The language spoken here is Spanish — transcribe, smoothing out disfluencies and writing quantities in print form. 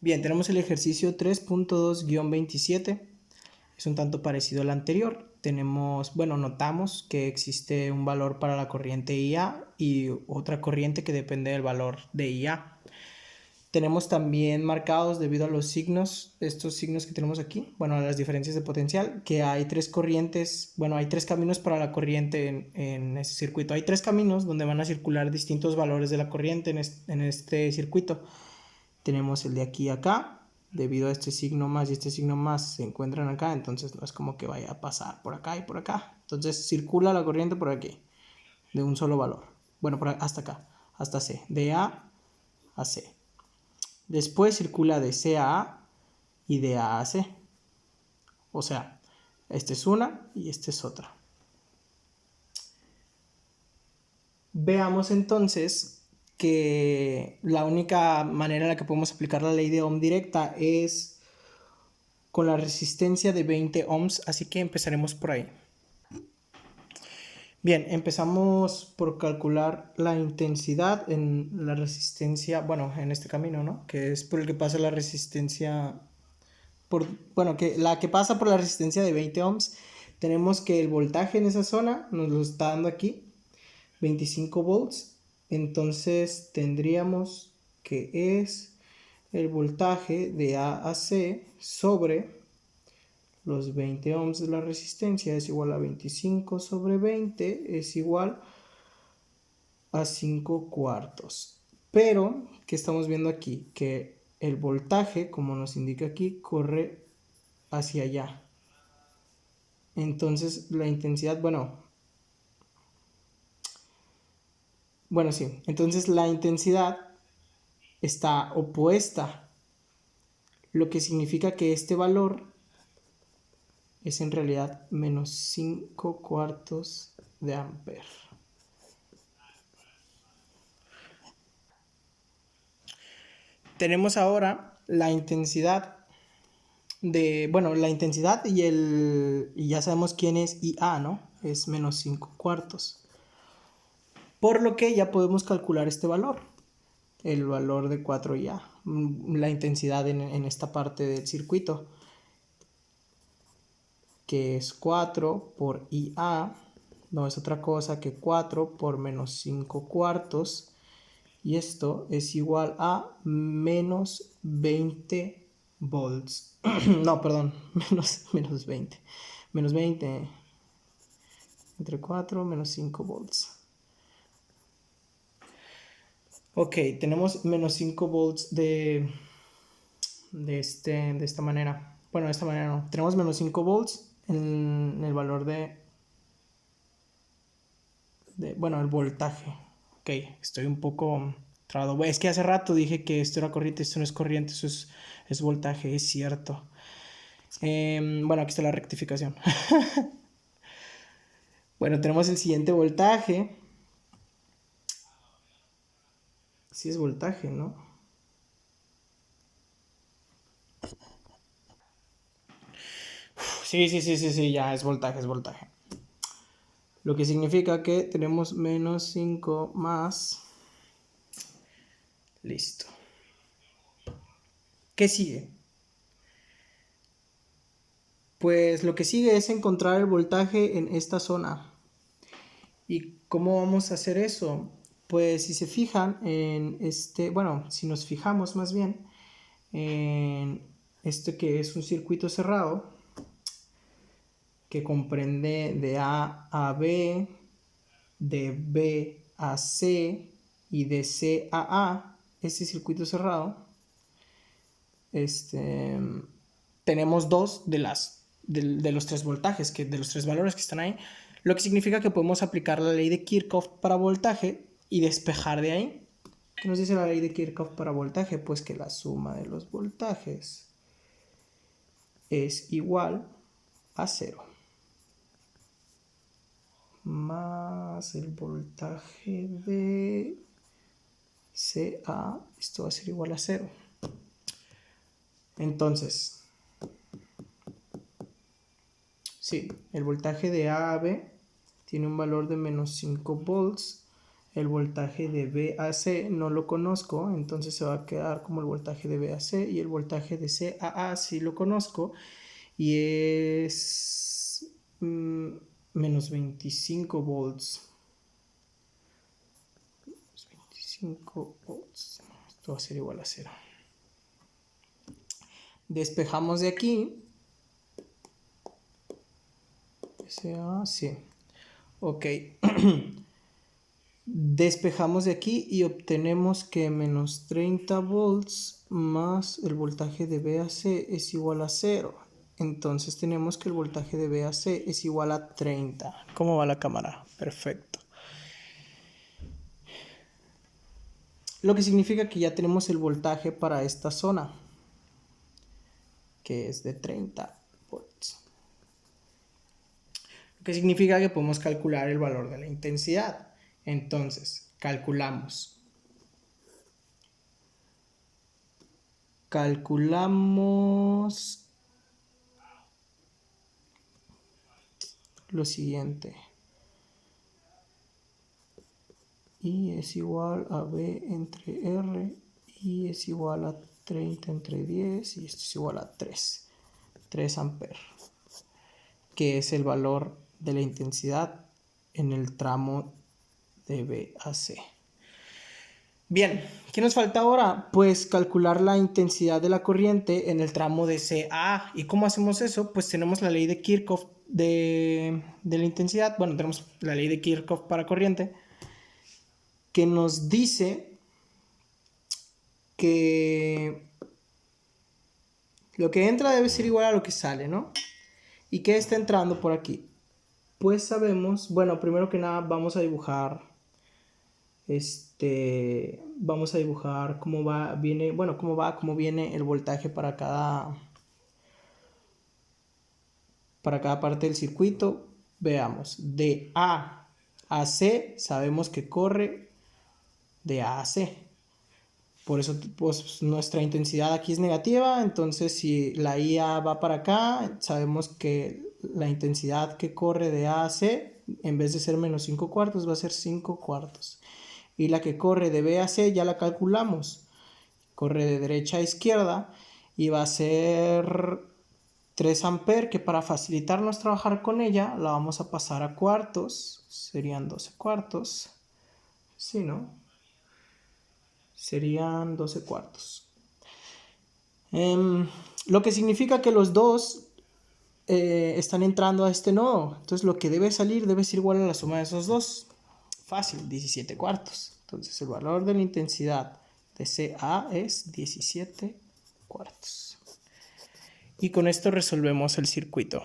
Bien, tenemos el ejercicio 3.2-27. Es un tanto parecido al anterior. Notamos que existe un valor para la corriente IA y otra corriente que depende del valor de IA. Tenemos también marcados, debido a los signos, estos signos que tenemos aquí, a las diferencias de potencial, que hay tres corrientes, hay tres caminos para la corriente en ese circuito. Hay tres caminos donde van a circular distintos valores de la corriente en este circuito. Tenemos el de aquí a acá, debido a este signo más y este signo más se encuentran acá, entonces no es como que vaya a pasar por acá y por acá. Entonces circula la corriente por aquí, de un solo valor. Hasta acá, hasta C, de A a C. Después circula de C a A y de A a C. O sea, esta es una y esta es otra. Veamos entonces que la única manera en la que podemos aplicar la ley de Ohm directa es con la resistencia de 20 ohms, así que empezaremos por ahí. Bien, empezamos por calcular la intensidad en la resistencia, en este camino, ¿no? Que es por el que pasa la resistencia, la que pasa por la resistencia de 20 ohms. Tenemos que el voltaje en esa zona nos lo está dando aquí, 25 volts. Entonces tendríamos que es el voltaje de A a C sobre los 20 ohms de la resistencia es igual a 25 sobre 20 es igual a 5 cuartos. Pero, ¿qué estamos viendo aquí? Que el voltaje, como nos indica aquí, corre hacia allá. Entonces, la intensidad, sí. Entonces, la intensidad está opuesta, lo que significa que este valor es en realidad menos 5 cuartos de ampere. Tenemos ahora la intensidad la intensidad y ya sabemos quién es IA, ¿no? Es menos 5 cuartos. Por lo que ya podemos calcular este valor, el valor de 4IA, la intensidad en esta parte del circuito, que es 4 por IA, no es otra cosa que 4 por menos 5 cuartos, y esto es igual a menos 20 volts. No, perdón, menos 20. Menos 20 entre 4 menos 5 volts. Ok, tenemos menos 5 volts de esta manera. Bueno, de esta manera no. Tenemos menos 5 volts en el valor el voltaje. Ok, estoy un poco trabado. Es que hace rato dije que esto era corriente, esto no es corriente, eso es voltaje, es cierto. Aquí está la rectificación. Tenemos el siguiente voltaje. Sí es voltaje, ¿no? Sí, ya es voltaje. Lo que significa que tenemos menos 5 más. Listo. ¿Qué sigue? Pues lo que sigue es encontrar el voltaje en esta zona. ¿Y cómo vamos a hacer eso? Pues si se fijan en si nos fijamos más bien en este que es un circuito cerrado que comprende de A a B, de B a C y de C a A, este circuito cerrado, tenemos dos de los tres voltajes, de los tres valores que están ahí, lo que significa que podemos aplicar la ley de Kirchhoff para voltaje y despejar de ahí. ¿Qué nos dice la ley de Kirchhoff para voltaje? Pues que la suma de los voltajes es igual a 0 más el voltaje de CA, esto va a ser igual a 0. Entonces, sí, el voltaje de A a B tiene un valor de menos 5 volts. El voltaje de B a C no lo conozco, entonces se va a quedar como el voltaje de B a C, y el voltaje de C a A sí lo conozco, y es menos 25 volts. 25 volts. Esto va a ser igual a 0. Despejamos de aquí. SA, sí. Ok. Despejamos de aquí y obtenemos que menos 30 volts más el voltaje de B a C es igual a 0. Entonces tenemos que el voltaje de B a C es igual a 30. ¿Cómo va la cámara? Perfecto. Lo que significa que ya tenemos el voltaje para esta zona, que es de 30 volts. Lo que significa que podemos calcular el valor de la intensidad. Entonces, calculamos lo siguiente. I es igual a B entre R, I es igual a 30 entre 10, y esto es igual a 3 amperes, que es el valor de la intensidad en el tramo de B a C. Bien, ¿qué nos falta ahora? Pues calcular la intensidad de la corriente en el tramo de C a A. ¿Y cómo hacemos eso? Pues tenemos la ley de Kirchhoff de la intensidad. Bueno, tenemos la ley de Kirchhoff para corriente, que nos dice que lo que entra debe ser igual a lo que sale, ¿no? ¿Y qué está entrando por aquí? Pues sabemos, bueno, primero que nada vamos a dibujar cómo viene el voltaje para cada parte del circuito. Veamos, de A a C sabemos que corre de A a C. Por eso pues, nuestra intensidad aquí es negativa, entonces si la IA va para acá, sabemos que la intensidad que corre de A a C, en vez de ser menos 5 cuartos, va a ser 5 cuartos. Y la que corre de B a C ya la calculamos. Corre de derecha a izquierda y va a ser 3 amperes, que para facilitarnos trabajar con ella, la vamos a pasar a cuartos. Serían 12 cuartos. Sí, ¿no? Serían 12 cuartos. Lo que significa que los dos están entrando a este nodo. Entonces lo que debe salir debe ser igual a la suma de esos dos. Fácil, 17 cuartos. Entonces el valor de la intensidad de CA es 17 cuartos. Y con esto resolvemos el circuito.